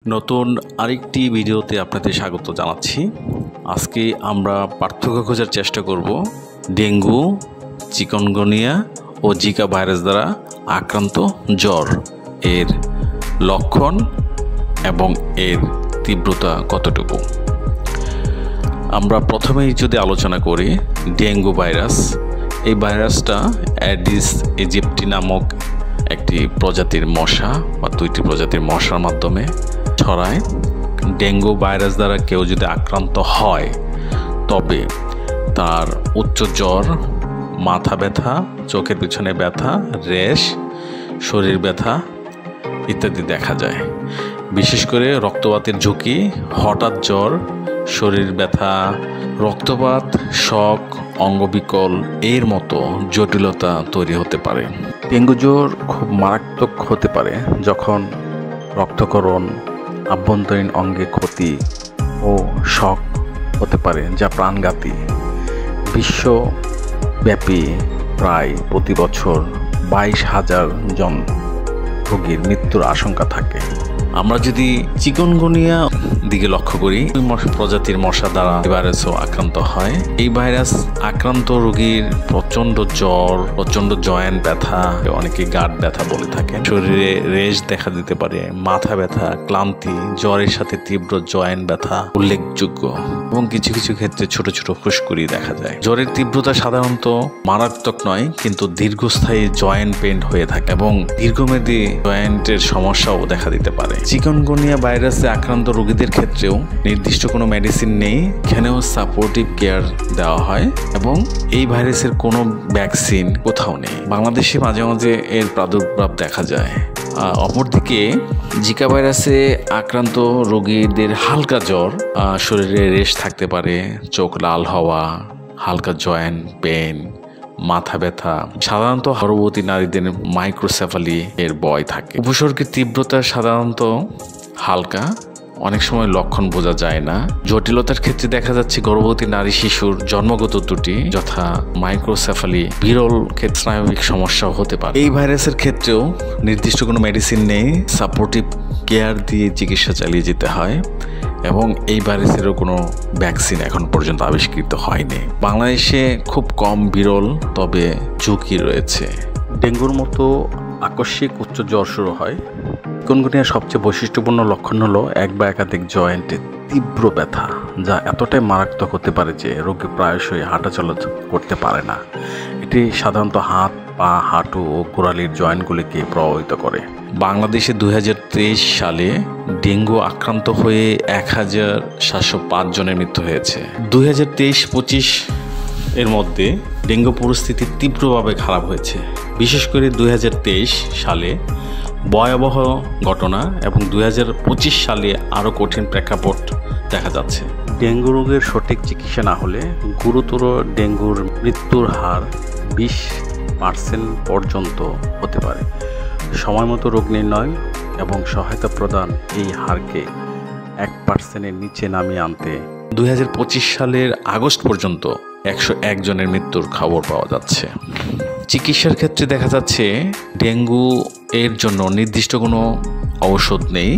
নতুন আরেকটি ভিডিওতে আপনাদের স্বাগত জানাচ্ছি। আজকে আমরা পার্থক্য খোঁজার চেষ্টা করব ডেঙ্গু, চিকনগুনিয়া ও জিকা ভাইরাস দ্বারা আক্রান্ত জ্বর এর লক্ষণ এবং এর তীব্রতা কতটুকু। আমরা প্রথমেই যদি আলোচনা করি ডেঙ্গু ভাইরাস, এই ভাইরাসটা অ্যাডিস ইজিপ্টি নামক একটি প্রজাতির মশা বা দুইটি প্রজাতির মশার মাধ্যমে ছড়ায়। ডেঙ্গু ভাইরাস দ্বারা কেউ যদি আক্রান্ত হয় তবে তার উচ্চ জ্বর, মাথা ব্যথা, চোখের পিছনে ব্যথা, র্যাশ, শরীর ব্যথা ইত্যাদি দেখা যায়। বিশেষ করে রক্তপাতের ঝুঁকি, হঠাৎ জ্বর, শরীর ব্যথা, রক্তপাত, শক, অঙ্গবিকল এর মতো জটিলতা তৈরি হতে পারে। ডেঙ্গু জ্বর খুব মারাত্মক হতে পারে যখন রক্তক্ষরণ, আভ্যন্তরীণ অঙ্গে ক্ষতি ও শক হতে পারে, যা প্রাণঘাতী। বিশ্বব্যাপী প্রায় প্রতি বছর 22,000 জন রোগীর মৃত্যুর আশঙ্কা থাকে। আমরা যদি চিকনগুনিয়া দিকে লক্ষ্য করি, প্রজাতির মশা দ্বারা ভাইরাসও আক্রান্ত হয়। এই ভাইরাস আক্রান্ত রোগীর প্রচণ্ড জ্বর, প্রচণ্ড জয়েন্ট ব্যথা, অনেকে গাঁট ব্যথা বলে থাকেন, শরীরে রেশ দেখা দিতে পারে, মাথা ব্যথা, ক্লান্তি, জ্বরের সাথে তীব্র জয়েন্ট ব্যথা উল্লেখযোগ্য এবং কিছু কিছু ক্ষেত্রে ছোট ছোট ফুসকুড়ি দেখা যায়। জ্বরের তীব্রতা সাধারণত মারাত্মক নয়, কিন্তু দীর্ঘস্থায়ী জয়েন্ট পেইন হয়ে থাকে এবং দীর্ঘমেয়াদী জয়েন্টের সমস্যাও দেখা দিতে পারে। চিকনগুনিয়া ভাইরাসে আক্রান্ত রোগীদের ক্ষেত্রেও নির্দিষ্ট কোনো মেডিসিন নেই, এখানেও সাপোর্টিভ কেয়ার দেওয়া হয় এবং এই ভাইরাসের কোনো ভ্যাকসিন কোথাও নেই। বাংলাদেশে মাঝে মাঝে এর প্রাদুর্ভাব দেখা যায়। অপরদিকে জিকা ভাইরাসে আক্রান্ত রোগীদের হালকা জ্বর, শরীরে রেশ থাকতে পারে, চোখ লাল হওয়া, হালকা জয়েন্ট পেন, মাথা ব্যথা, সাধারণত গর্ভবতী নারীদের মাইক্রোসেফালি এর ভয় থাকে। উপসর্গের তীব্রতা সাধারণত হালকা, অনেক সময় লক্ষণ বোঝা যায় না। জটিলতার ক্ষেত্রে দেখা যাচ্ছে গর্ভবতী নারী শিশুর জন্মগত ত্রুটি যথা মাইক্রোসেফালি, বিরল ক্ষেত্রে স্নায়বিক সমস্যাও হতে পারে। এই ভাইরাসের ক্ষেত্রেও নির্দিষ্ট কোনো মেডিসিন নেই, সাপোর্টিভ কেয়ার দিয়ে চিকিৎসা চালিয়ে যেতে হয় এবং এই ভাইরাসেরও কোনো ভ্যাকসিন এখন পর্যন্ত আবিষ্কৃত হয়নি। বাংলাদেশে খুব কম বিরল, তবে ঝুঁকি রয়েছে। ডেঙ্গুর মতো আকস্মিক উচ্চ জ্বর শুরু হয়। চিকনগুনিয়ার সবচেয়ে বৈশিষ্ট্যপূর্ণ লক্ষণ হলো এক বা একাধিক জয়েন্টে তীব্র ব্যথা, যা এতটাই মারাত্মক হতে পারে যে রোগী প্রায়শই হাঁটাচলা করতে পারে না। এটি সাধারণত হাত, পা, হাঁটু ও গোড়ালির জয়েন্টগুলিকে প্রভাবিত করে। বাংলাদেশে 2023 সালে ডেঙ্গু আক্রান্ত হয়ে 1,705 জনের মৃত্যু হয়েছে। 2023-25 এর মধ্যে ডেঙ্গু পরিস্থিতি তীব্রভাবে খারাপ হয়েছে। বিশেষ করে 2023 সালে ভয়াবহ ঘটনা এবং 2025 সালে আরও কঠিন প্রেক্ষাপট দেখা যাচ্ছে। ডেঙ্গু রোগের সঠিক চিকিৎসা না হলে গুরুতর ডেঙ্গুর মৃত্যুর হার 20% পর্যন্ত হতে পারে। সময়মতো রোগ নির্ণয় এবং সহায়তা প্রদান এই হারকে 1%-এর নিচে নামিয়ে আনতে 2025 সালের আগস্ট পর্যন্ত 101 জনের মৃত্যুর খবর পাওয়া যাচ্ছে। চিকিৎসার ক্ষেত্রে দেখা যাচ্ছে ডেঙ্গু এর জন্য নির্দিষ্ট কোনো ঔষধ নেই,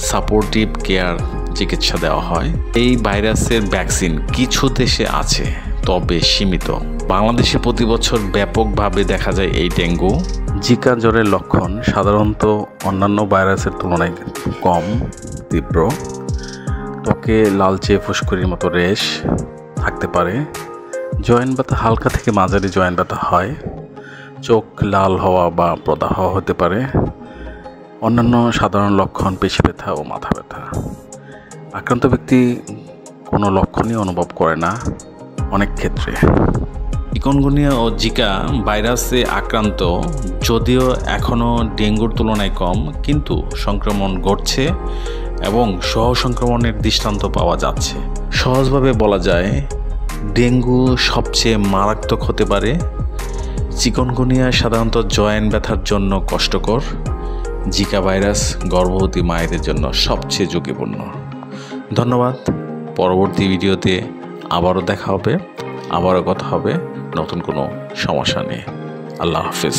সাপোর্টিভ কেয়ার চিকিৎসা দেওয়া হয়। এই ভাইরাসের ভ্যাকসিন কিছু দেশে আছে, তবে সীমিত। বাংলাদেশে প্রতি বছর ব্যাপকভাবে দেখা যায় এই ডেঙ্গু। জিকা জ্বরের লক্ষণ সাধারণত অন্যান্য ভাইরাসের তুলনায় কম তীব্র। ত্বকে লালচে ফুসকুড়ির মতো রেশ থাকতে পারে, জয়েন্ট ব্যথা হালকা থেকে মাঝারি জয়েন্ট ব্যথা হয়, চোখ লাল হওয়া বা প্রদাহ হতে পারে। অন্যান্য সাধারণ লক্ষণ পেশি ব্যথা ও মাথা ব্যথা। আক্রান্ত ব্যক্তি কোনো লক্ষণই অনুভব করে না অনেক ক্ষেত্রে। চিকনগুনিয়া ও জিকা ভাইরাসে আক্রান্ত যদিও এখনও ডেঙ্গুর তুলনায় কম, কিন্তু সংক্রমণ ঘটছে এবং সহ সংক্রমণের দৃষ্টান্ত পাওয়া যাচ্ছে। সহজভাবে বলা যায় ডেঙ্গু সবচেয়ে মারাত্মক হতে পারে। চিকনগুনিয়া সাধারণত জয়েন্ট ব্যথার জন্য কষ্টকর। জিকা ভাইরাস গর্ভবতী মায়েদের জন্য সবচেয়ে ঝুঁকিপূর্ণ। ধন্যবাদ। পরবর্তী ভিডিওতে আবারও দেখা হবে, আবারও কথা হবে নতুন কোনো সমস্যা নিয়ে। আল্লাহ হাফেজ।